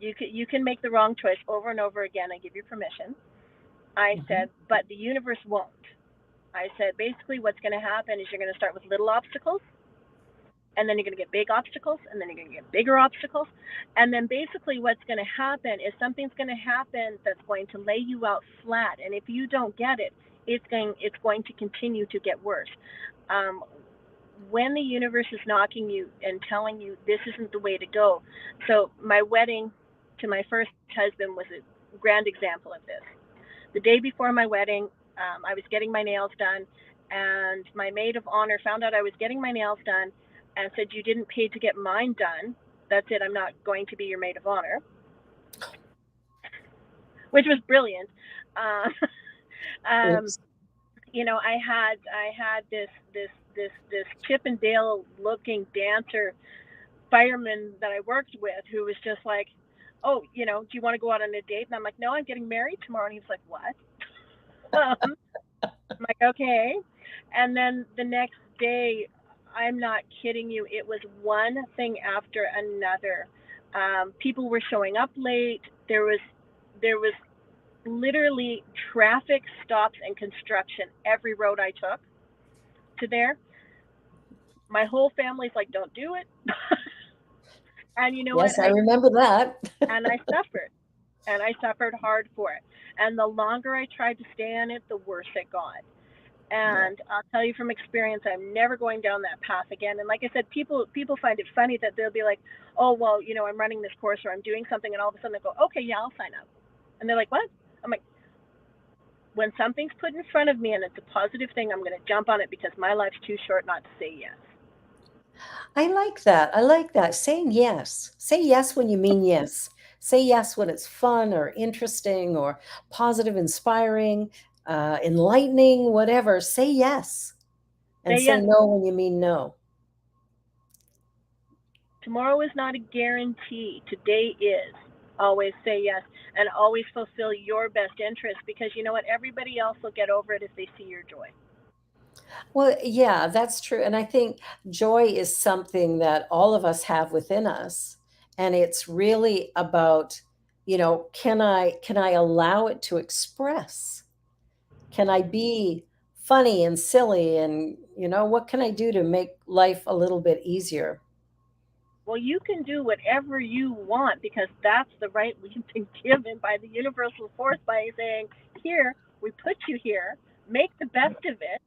You can make the wrong choice over and over again. I give you permission. I Mhm. said, but the universe won't. I said, basically, what's going to happen is you're going to start with little obstacles, and then you're going to get big obstacles, and then you're going to get bigger obstacles. And then basically, what's going to happen is something's going to happen that's going to lay you out flat. And if you don't get it, it's going to continue to get worse. Um, when the universe is knocking you and telling you this isn't the way to go. So my wedding to my first husband was a grand example of this. The day before my wedding, I was getting my nails done, and my maid of honor found out I was getting my nails done and said, "You didn't pay to get mine done. That's it. I'm not going to be your maid of honor," which was brilliant. Uh, um, Oops. I had this Chip and Dale looking dancer fireman that I worked with who was just like, "Oh, do you want to go out on a date?" And I'm like, "No, I'm getting married tomorrow." And he's like, "What?" I'm like, "Okay." And then the next day, I'm not kidding you, it was one thing after another. People were showing up late. There was literally traffic stops and construction every road I took to there. My whole family's like, "Don't do it." And you know what? Yes, I remember that. And I suffered, and I suffered hard for it. And the longer I tried to stay on it, the worse it got. Yeah. And I'll tell you from experience, I'm never going down that path again. And like I said, people find it funny that they'll be like, "Oh, well, I'm running this course or I'm doing something," and all of a sudden they go, "Okay, yeah, I'll sign up." And they're like, "What?" I'm like, when something's put in front of me and it's a positive thing, I'm going to jump on it because my life's too short not to say yes. I like that. I like that. Saying yes. Say yes when you mean yes. Say yes when it's fun or interesting or positive, inspiring, enlightening, whatever. Say yes. And Say say yes. no when you mean no. Tomorrow is not a guarantee. Today is. Always say yes, and always fulfill your best interest, because you know what? Everybody else will get over it if they see your joy. Well, yeah, that's true. And I think joy is something that all of us have within us. And it's really about, can I allow it to express? Can I be funny and silly? And, what can I do to make life a little bit easier? Well, you can do whatever you want because that's the right we've been given by the universal force by saying, here, we put you here, make the best of it,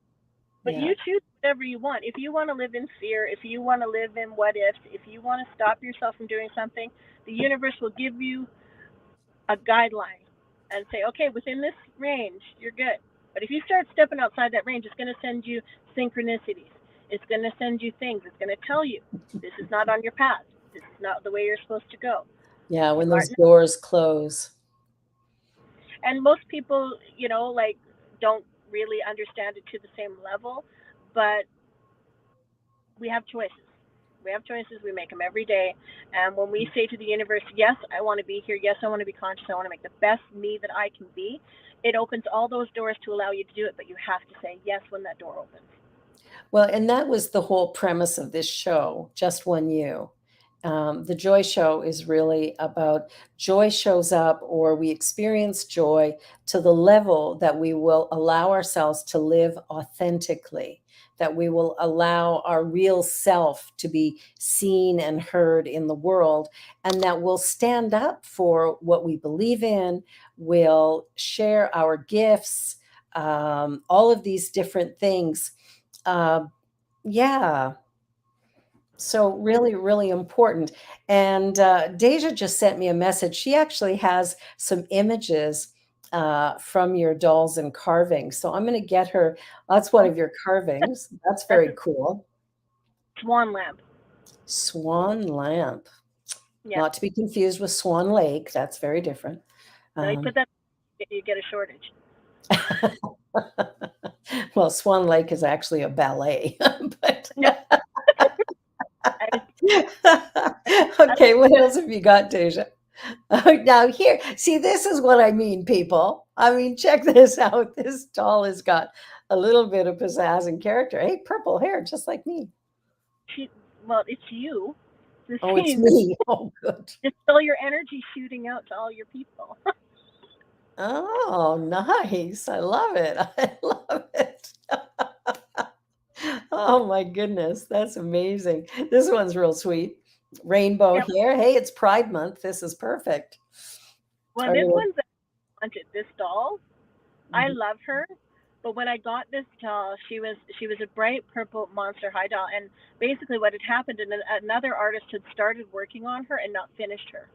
but Yeah. you choose whatever you want. If you want to live in fear, if you want to live in what ifs, if you want to stop yourself from doing something, the universe will give you a guideline and say, okay, within this range, you're good. But if you start stepping outside that range, it's going to send you synchronicities. It's going to send you things. It's going to tell you this is not on your path. This is not the way you're supposed to go. Yeah. You When are, those doors close. and most people, like don't really understand it to the same level, but we have choices. We have choices. We make them every day. And when we say to the universe, yes, I want to be here. Yes, I want to be conscious. I want to make the best me that I can be. It opens all those doors to allow you to do it. But you have to say yes when that door opens. Well, and that was the whole premise of this show, Just One You. The Joy Show is really about joy shows up, or we experience joy to the level that we will allow ourselves to live authentically, that we will allow our real self to be seen and heard in the world, and that we'll stand up for what we believe in, we'll share our gifts, all of these different things. uh, yeah. So really, really important. And Deja just sent me a message. She actually has some images from your dolls and carvings. So I'm going to get her. That's one Oh, of your carvings. That's that's very a cool. swan lamp. Swan lamp, Yeah. not to be confused with Swan Lake. That's very different. Now you put Um, that, you get a shortage. well, Swan Lake is actually a ballet, but Yeah. I was, okay. What else have you got, Deja? Now here, see, this is what I mean, people. I mean, check this out. This doll has got a little bit of pizzazz and character. Hey, purple hair, just like me. she, well, it's you. The Oh, it's scene. me. Oh, good. Just feel your energy shooting out to all your people. Oh, nice. I love it. I love it. Oh my goodness, that's amazing. This one's real sweet. Rainbow Yeah. hair. Hey, it's Pride Month. This is perfect. Well, Our this little. one's haunted. This doll, I Mhm. love her, but when I got this doll, she was a bright purple monster high doll, and basically what had happened, and another artist had started working on her and not finished her.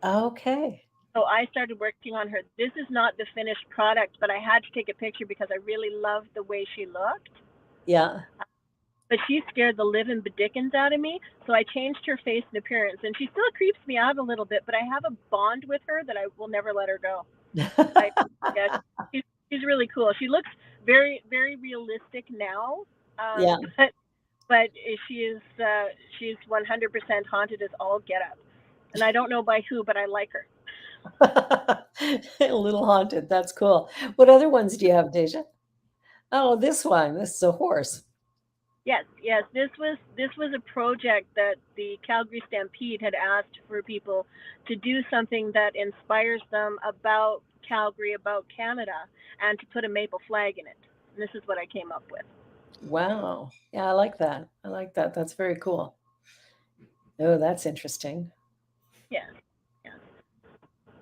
Okay. So I started working on her. This is not the finished product, but I had to take a picture because I really loved the way she looked. Yeah. But she scared the living dickens out of me, so I changed her face and appearance, and she still creeps me out a little bit. But I have a bond with her that I will never let her go. I Yeah, she's really cool. She looks very very realistic now, Yeah. but she's 100% haunted as all get up, and I don't know by who, but I like her. A little haunted. That's cool. What other ones do you have, Deja? Oh, this one. This is a horse. Yes, yes. This was a project that the Calgary Stampede had asked for people to do something that inspires them about Calgary, about Canada, and to put a maple flag in it. And this is what I came up with. Wow. Yeah, I like that. I like that. That's very cool. Oh, that's interesting. Yes, yes.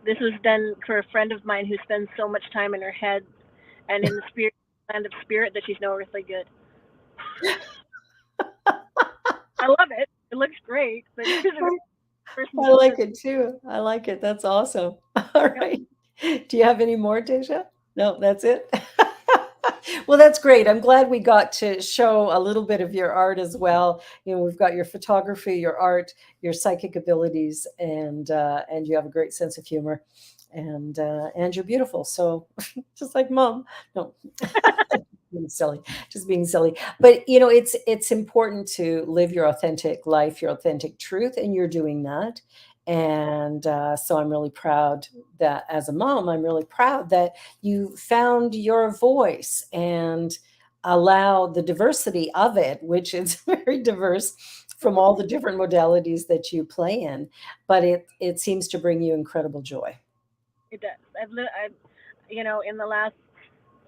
This was done for a friend of mine who spends so much time in her head and in the spirit land of spirit that she's no earthly good. I love it. It looks great, but she's a person I who like says, it too. I like it. That's awesome. All yep. right. Do you have any more, Deja? No, that's it. Well, that's great. I'm glad we got to show a little bit of your art as well. We've got your photography, your art, your psychic abilities, and you have a great sense of humor, and you're beautiful. So, just like mom. No, being silly, just being silly. But it's important to live your authentic life, your authentic truth, and you're doing that. And so I'm really proud that as a mom, I'm really proud that you found your voice and allow the diversity of it, which is very diverse from all the different modalities that you play in, but it seems to bring you incredible joy. It does. I've, in the last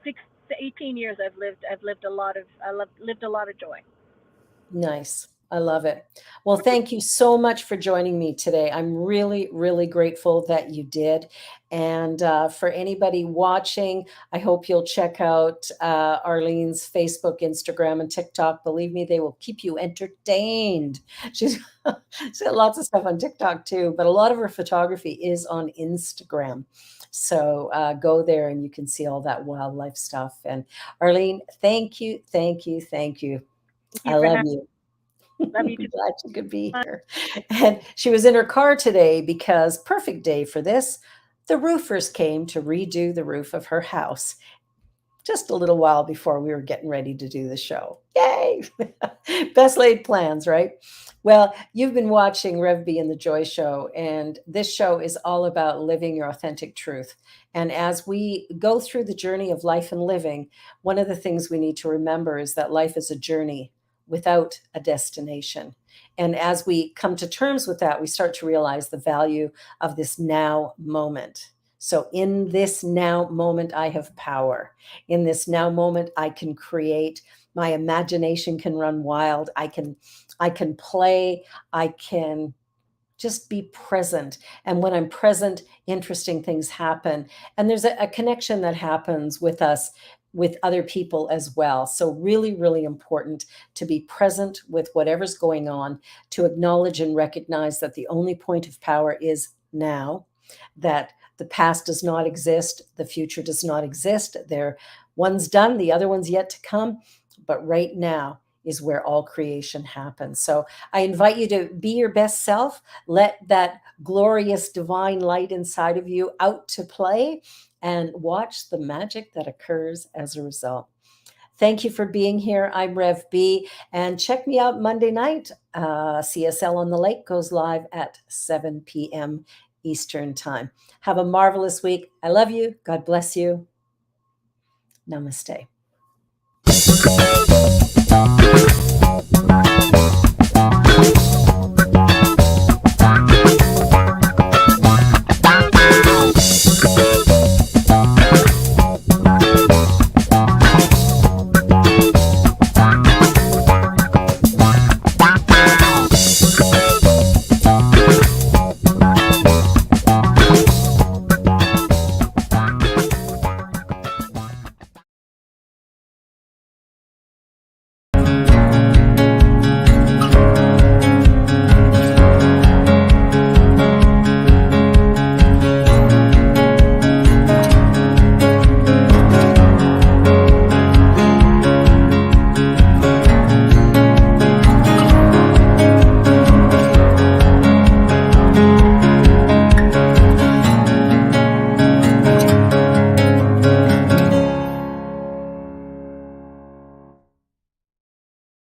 6 to 18 years, I've lived a lot of, lived a lot of joy. Nice. I love it. Well, thank you so much for joining me today. I'm really, really grateful that you did. And for anybody watching, I hope you'll check out Arlene's Facebook, Instagram, and TikTok. Believe me, they will keep you entertained. She's, she's got lots of stuff on TikTok too, but a lot of her photography is on Instagram. So go there and you can see all that wildlife stuff. And Arlene, thank you, thank you, thank you. Thank you I for love having. you. Love you too. Glad she could be here. And she was in her car today because perfect day for this. The roofers came to redo the roof of her house just a little while before we were getting ready to do the show. Yay! Best laid plans, right? Well, you've been watching Rev B and the Joy Show, and this show is all about living your authentic truth. And as we go through the journey of life and living, one of the things we need to remember is that life is a journey without a destination. And as we come to terms with that, we start to realize the value of this now moment. So, in this now moment, I have power. In this now moment, I can create. My imagination can run wild. I can play. I can just be present. And when I'm present, interesting things happen. And there's a connection that happens with us, with other people as well. So, really, really important to be present with whatever's going on, to acknowledge and recognize that the only point of power is now, that the past does not exist, the future does not exist. One's done, the other one's yet to come. But right now is where all creation happens. So, I invite you to be your best self. Let that glorious divine light inside of you out to play and watch the magic that occurs as a result. Thank you for being here. I'm Rev B, and check me out Monday night. CSL on the Lake goes live at 7 p.m. Eastern Time. Have a marvelous week. I love you. God bless you. Namaste.